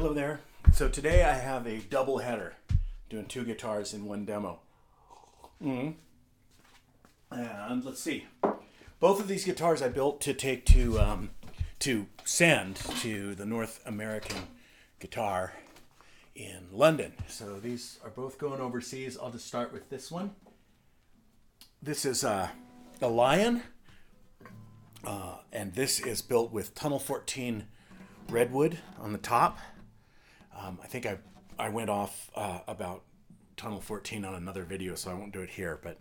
Hello there. So today I have a double header, doing two guitars in one demo. And let's see. Both of these guitars I built to take to send to the North American Guitar in London. So these are both going overseas. I'll just start with this one. This is a Lion, and this is built with Tunnel 14 redwood on the top. I think I went off about Tunnel 14 on another video, so I won't do it here. But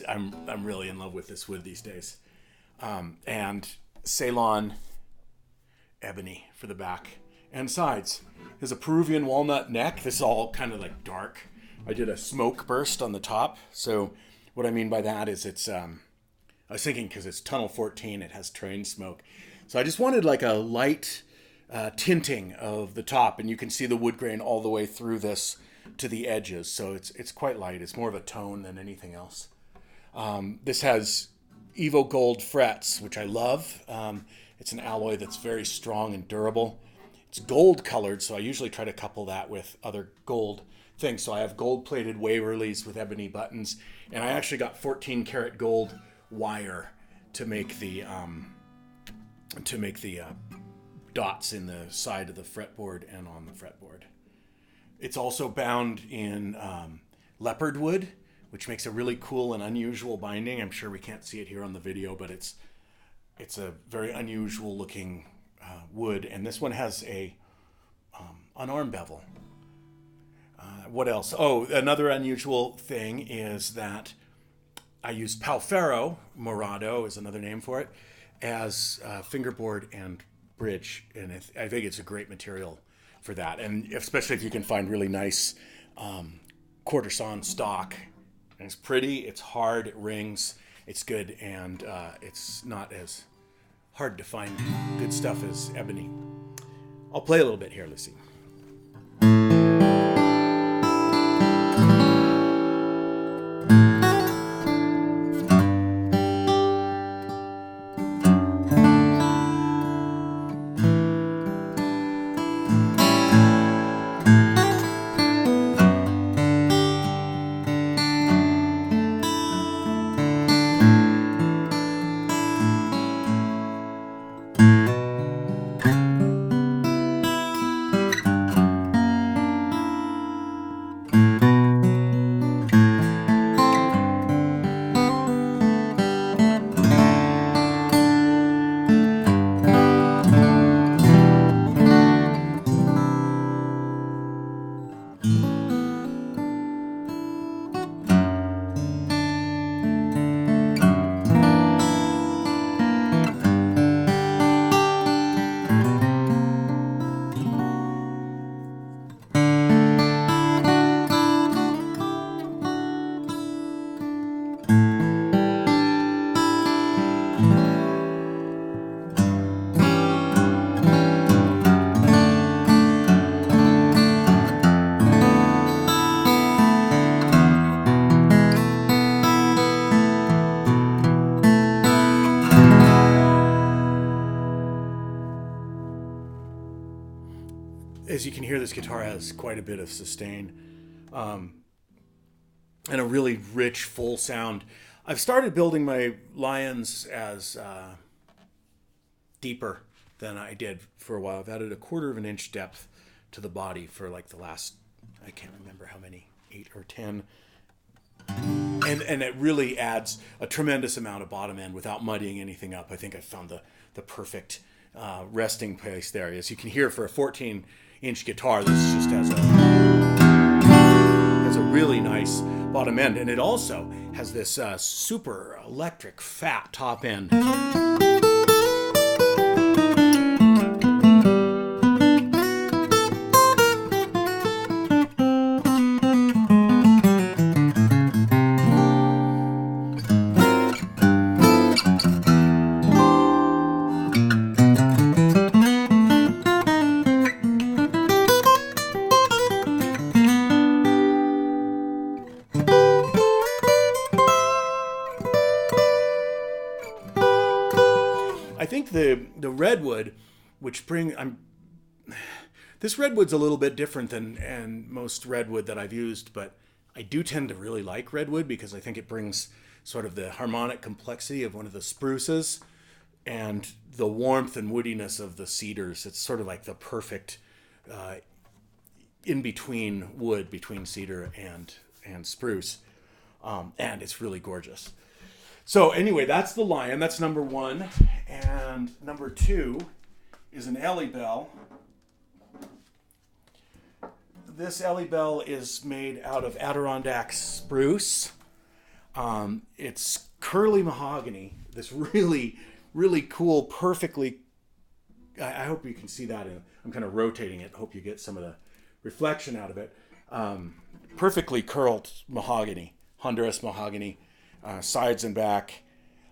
I'm really in love with this wood these days. And Ceylon ebony for the back and sides. There's a Peruvian walnut neck. This is all kind of like dark. I did a smoke burst on the top. So what I mean by that is I was thinking because it's Tunnel 14, it has train smoke. So I just wanted like a light tinting of the top, and you can see the wood grain all the way through this to the edges. So it's quite light. It's more of a tone than anything else. This has Evo Gold frets, which I love. It's an alloy that's very strong and durable. It's gold colored, so I usually try to couple that with other gold things. So I have gold plated Waverleys with ebony buttons, and I actually got 14 karat gold wire to make the dots in the side of the fretboard and on the fretboard. It's also bound in leopard wood, which makes a really cool and unusual binding. I'm sure we can't see it here on the video, but it's a very unusual looking wood. And this one has an arm bevel. What else? Oh, another unusual thing is that I used Palfero, Morado is another name for it, as fingerboard and bridge. And I think it's a great material for that. And especially if you can find really nice quarter sawn stock. And it's pretty, it's hard, it rings, it's good, and it's not as hard to find good stuff as ebony. I'll play a little bit here, let's see. As you can hear, this guitar has quite a bit of sustain and a really rich, full sound. I've started building my Lions as deeper than I did for a while. I've added 1/4 of an inch depth to the body for like the last, I can't remember how many, 8 or 10. And it really adds a tremendous amount of bottom end without muddying anything up. I think I found the perfect resting place there. As you can hear, for a 14-inch guitar, this just has a really nice bottom end, and it also has this super electric fat top end. I think the redwood, which This redwood's a little bit different than most redwood that I've used, but I do tend to really like redwood because I think it brings sort of the harmonic complexity of one of the spruces and the warmth and woodiness of the cedars. It's sort of like the perfect in-between wood between cedar and spruce. And it's really gorgeous. So anyway, that's the lion. That's number one. And number two is an EllieBelle. This EllieBelle is made out of Adirondack spruce. It's curly mahogany. This really, really cool, perfectly... I hope you can see that. I'm kind of rotating it. Hope you get some of the reflection out of it. Perfectly curled mahogany. Honduras mahogany. Sides and back.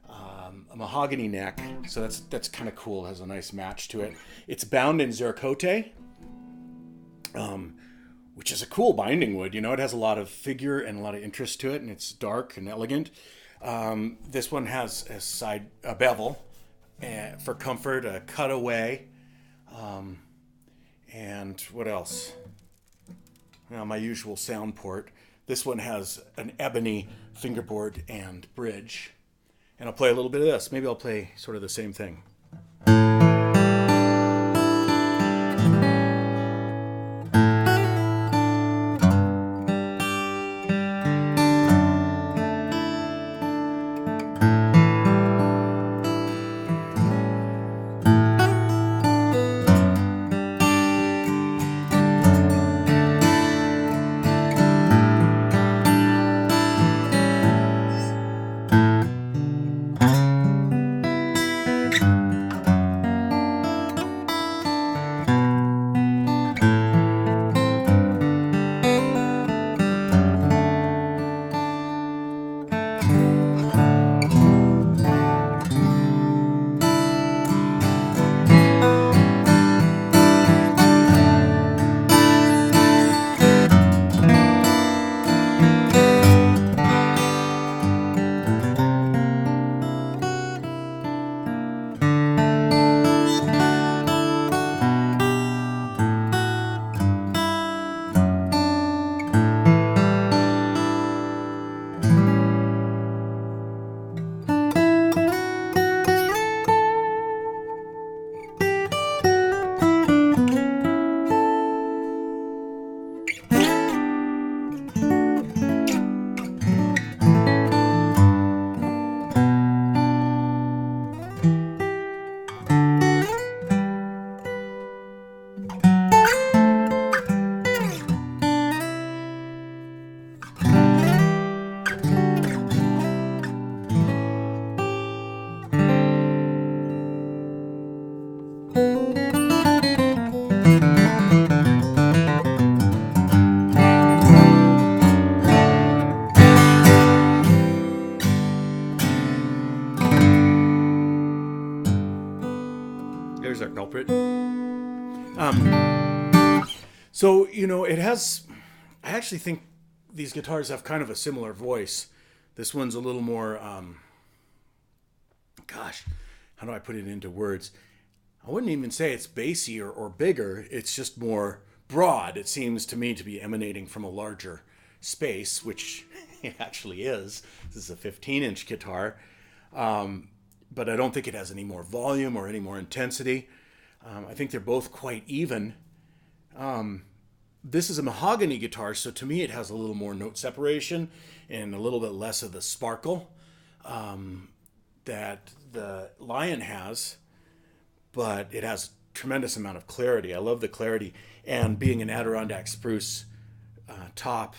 A mahogany neck. So that's kind of cool. It has a nice match to it. It's bound in ziricote. Which is a cool binding wood. You know, it has a lot of figure and a lot of interest to it, and it's dark and elegant. This one has a bevel for comfort, a cutaway, and what else? My usual sound port. This one has an ebony fingerboard and bridge. And I'll play a little bit of this. Maybe I'll play sort of the same thing. There's our culprit. So, it has... I actually think these guitars have kind of a similar voice. This one's a little more... how do I put it into words? I wouldn't even say it's bassy or bigger. It's just more broad. It seems to me to be emanating from a larger space, which it actually is. This is a 15-inch guitar. But I don't think it has any more volume or any more intensity. I think they're both quite even. This is a mahogany guitar, so to me it has a little more note separation and a little bit less of the sparkle that the Lion has, but it has tremendous amount of clarity. I love the clarity, and being an Adirondack spruce top,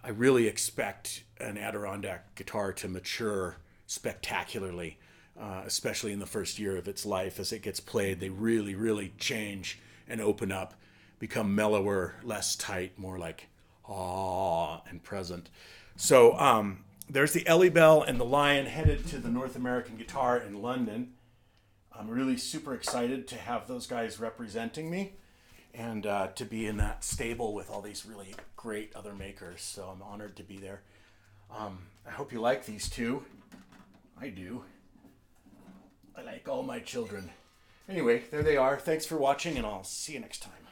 I really expect an Adirondack guitar to mature spectacularly. Especially in the first year of its life. As it gets played, they really, really change and open up, become mellower, less tight, more like and present. So there's the EllieBelle and the Lion headed to the North American Guitar in London. I'm really super excited to have those guys representing me and to be in that stable with all these really great other makers. So I'm honored to be there. I hope you like these two. I do. I like all my children. Anyway, there they are. Thanks for watching, and I'll see you next time.